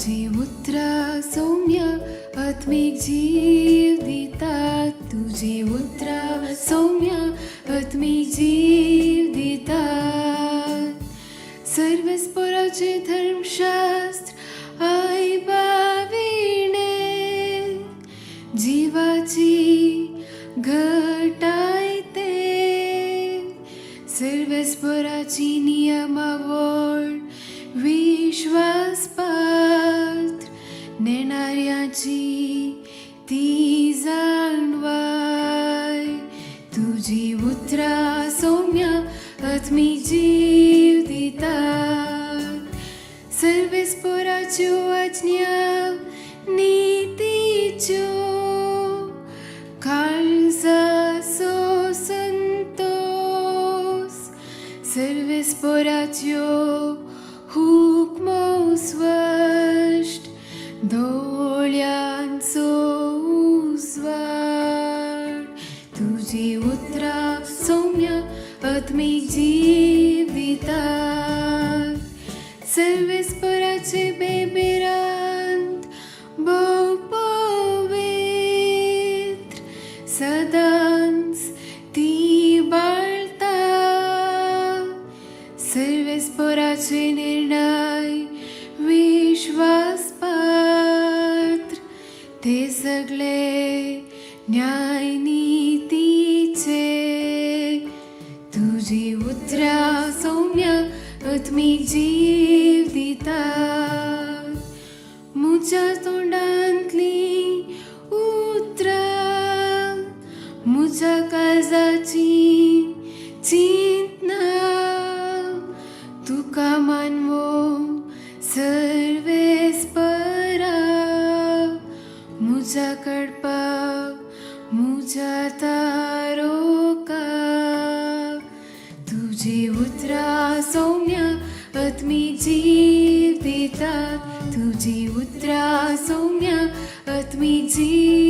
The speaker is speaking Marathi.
तुझी उतरा सौम्य आत्मिक जीव दितात. तुझी उतरा सौम्य आत्मिक जीव दितात. सर्वस्पराचे धर्मशास्त्र आईबाविणे जीवाची घटायते. सर्वस्पराची नियमावळ विश्वास पात्र नेणाऱ्याची ती जाणवाय. तुझी उतरा सौम्य आत्मिक जीव दितात. सर्वस्पराच्यो आज्ञा नीतीच्यो काळजाचो संतोष. सर्वस्पराच्यो हुक्मो स्पष्ट दोळ्यांचो उजवाड. तुझी उतरा सौम्य आत्मिक जीव दितात. सर्वस्पराचे बेबिरांत बहु पवित्र सदांच ती बाळता. सर्वस्पराचे निर्णय विश्वास पात्र ते सगळे न्याय नीतीचे. तुझी उतरा सौम्य आत्मिक जीव दितात. मुझ्या तोंडांतली उतरा मुझ्या काळजाची चिंतना. तुका मानवो सर्वेस्परा मुझ्या कडपाक मुझ्या तारोका. तुझी उतरा सौम्य आत्मिक जीव दितात. तुझी उतरा सौम्य आत्मिक जीव